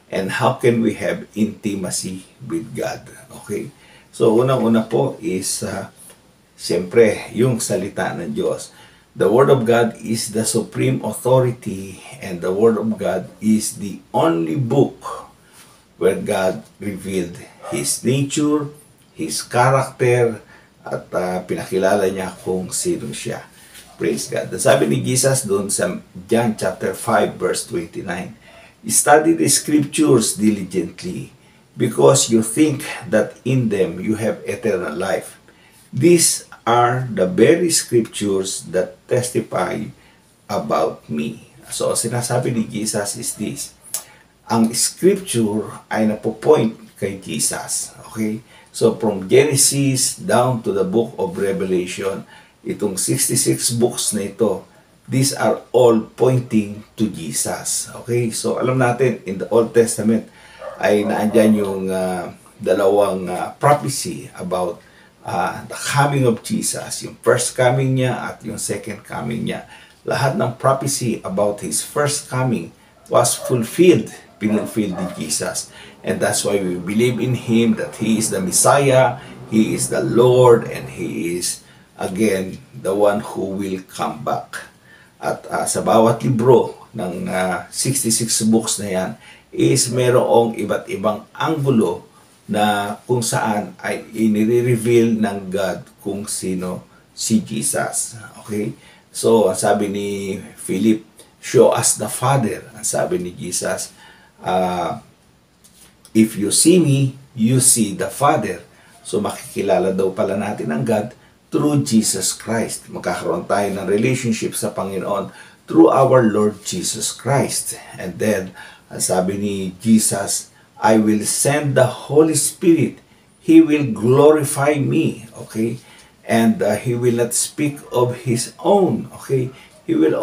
and how can we have intimacy with God. Okay? So, unang-una po is, siyempre, yung salita ng Diyos. The Word of God is the supreme authority, and the Word of God is the only book where God revealed His nature, His character, at pinakilala niya kung sino siya. Praise God. Sabi ni Jesus doon sa John chapter 5 verse 29, "Study the scriptures diligently, because you think that in them you have eternal life. These are the very scriptures that testify about me." So, sinasabi ni Jesus is this: ang scripture ay napopoint kay Jesus. Okay? So, from Genesis down to the book of Revelation, itong 66 books na ito, these are all pointing to Jesus. Okay? So, alam natin, in the Old Testament, ay naandyan yung dalawang prophecy about the coming of Jesus. Yung first coming niya at yung second coming niya. Lahat ng prophecy about His first coming was fulfilled ni Jesus. And that's why we believe in Him, that He is the Messiah, He is the Lord, and He is, again, the one who will come back. At sa bawat libro ng 66 books na yan, is merong iba't ibang anggulo na kung saan ay inire-reveal ng God kung sino si Jesus. Okay? So, sabi ni Philip, "Show us the Father." Ang sabi ni Jesus, "If you see me, you see the Father." So, makikilala daw pala natin ang God through Jesus Christ. Magkakaroon tayo ng relationship sa Panginoon through our Lord Jesus Christ. And then, ang sabi ni Jesus, "I will send the Holy Spirit. He will glorify me." Okay? And He will not speak of His own. Okay? He will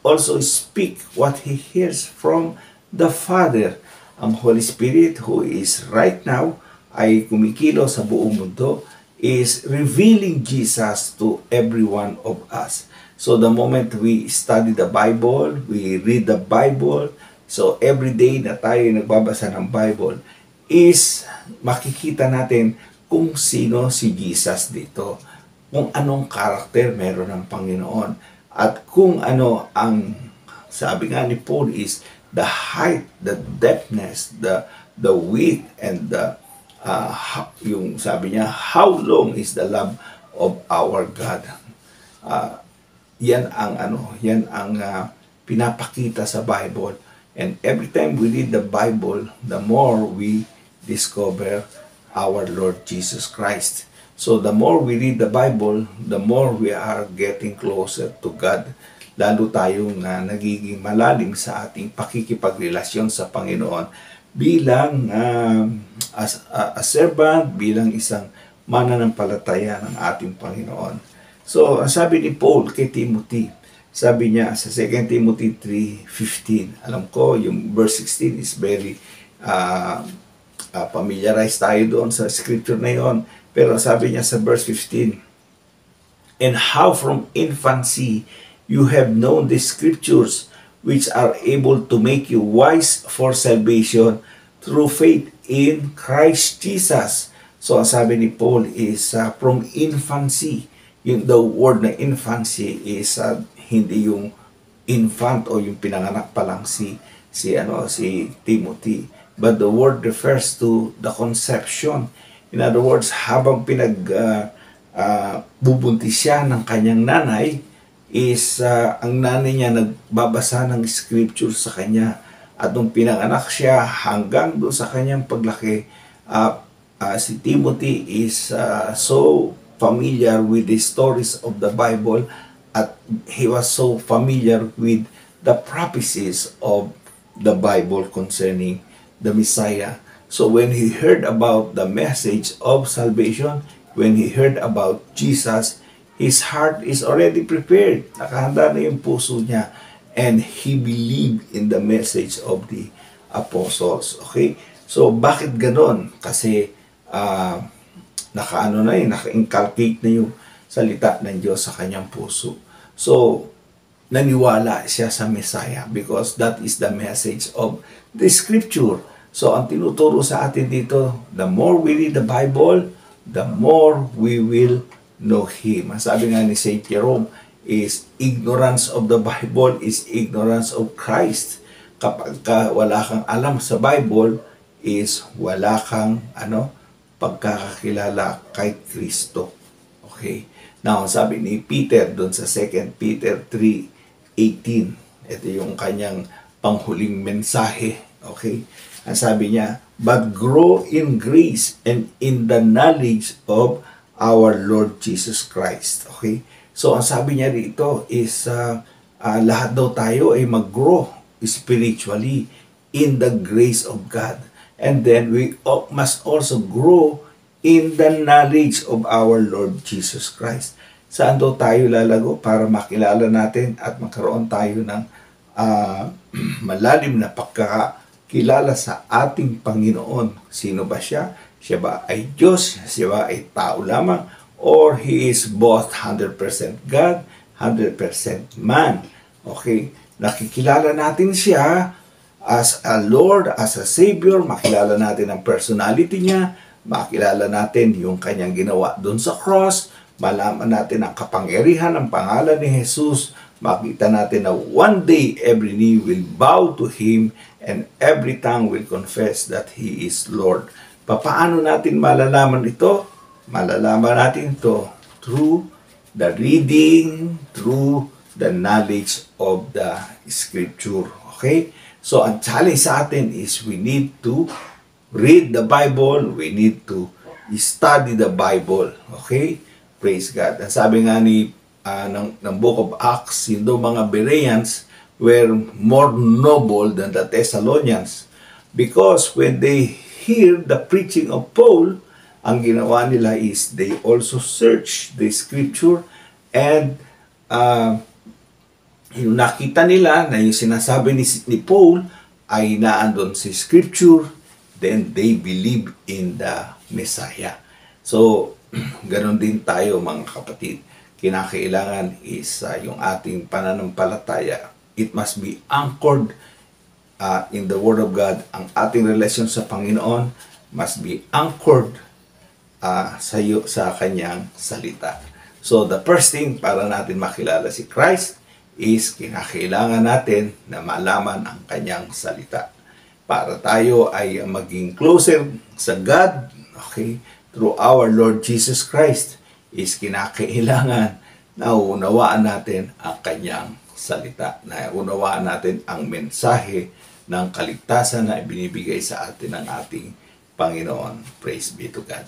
also speak what He hears from the Father. Ang Holy Spirit, who is right now, ay kumikilo sa buong mundo, is revealing Jesus to every one of us. So the moment we study the Bible, we read the Bible, so every day na tayo nagbabasa ng Bible, is makikita natin kung sino si Jesus dito, kung anong karakter meron ng Panginoon, at kung ano ang, sabi nga ni Paul, is the height, the depthness, the width, and yung sabi niya, how long is the love of our God. Yan ang pinapakita sa Bible. And every time we read the Bible, the more we discover our Lord Jesus Christ. So the more we read the Bible, the more we are getting closer to God. Lalo tayong nagiging malalim sa ating pakikipagrelasyon sa Panginoon bilang a servant, bilang isang mananampalataya ng ating Panginoon. So, sabi ni Paul kay Timothy, sabi niya sa 2 Timothy 3:15, alam ko yung verse 16 is very familiarized tayo doon sa scripture na yon, pero sabi niya sa verse 15, "And how from infancy you have known the scriptures, which are able to make you wise for salvation through faith in Christ Jesus." So, ang sabi ni Paul is from infancy. Yung the word na infancy is hindi yung infant o yung pinanganak pa lang si Timothy, but the word refers to the conception. In other words, habang bubuntis siya ng kanyang nanay, is ang nanay niya nagbabasa ng scripture sa kanya, at nung pinanganak siya hanggang doon sa kanyang paglaki, si Timothy is so familiar with the stories of the Bible, at he was so familiar with the prophecies of the Bible concerning the Messiah. So when he heard about the message of salvation, when he heard about Jesus, his heart is already prepared. Nakahanda na yung puso niya, and he believed in the message of the apostles. Okay? So bakit ganon? Kasi naka-inculcate na yung salita ng Diyos sa kanyang puso. So, naniwala siya sa Messiah because that is the message of the Scripture. So, ang tinuturo sa atin dito, the more we read the Bible, the more we will know Him. Ang sabi nga ni Saint Jerome is, ignorance of the Bible is ignorance of Christ. Kapag wala kang alam sa Bible, is wala kang pagkakakilala kay Kristo. Okay? Now, sabi ni Peter doon sa 2 Peter 3:18, ito yung kanyang panghuling mensahe. Okay? Ang sabi niya, but grow in grace and in the knowledge of our Lord Jesus Christ. Okay? So, ang sabi niya dito is, lahat daw tayo ay mag-grow spiritually in the grace of God. And then we must also grow in the knowledge of our Lord Jesus Christ. Saan daw tayo lalago para makilala natin at magkaroon tayo ng malalim na pagkakilala sa ating Panginoon. Sino ba siya? Siya ba ay Diyos? Siya ba ay tao lamang? Or He is both 100% God, 100% man? Okay? Nakikilala natin siya as a Lord, as a Savior, makilala natin ang personality niya, makilala natin yung kanyang ginawa doon sa cross, malaman natin ang kapangyarihan ng pangalan ni Jesus, makita natin na one day every knee will bow to Him and every tongue will confess that He is Lord. Paano natin malalaman ito? Malalaman natin ito through the reading, through the knowledge of the Scripture. Okay? So, ang challenge sa atin is we need to read the Bible, we need to study the Bible. Okay? Praise God. Ang sabi nga ng Book of Acts, yung mga Bereans were more noble than the Thessalonians because when they hear the preaching of Paul, ang ginawa nila is they also search the Scripture and yung nakita nila na yung sinasabi ni Paul ay naandun sa Scripture, then they believe in the Messiah. So, ganon din tayo mga kapatid. Kinakailangan is yung ating pananampalataya. It must be anchored in the Word of God. Ang ating relasyon sa Panginoon must be anchored sa Kanyang salita. So, the first thing para natin makilala si Christ is kinakailangan natin na malaman ang Kanyang salita. Para tayo ay maging closer sa God, okay, through our Lord Jesus Christ, is kinakailangan na unawaan natin ang Kanyang salita. Na unawaan natin ang mensahe ng kaligtasan na ibinibigay sa atin ng ating Panginoon. Praise be to God.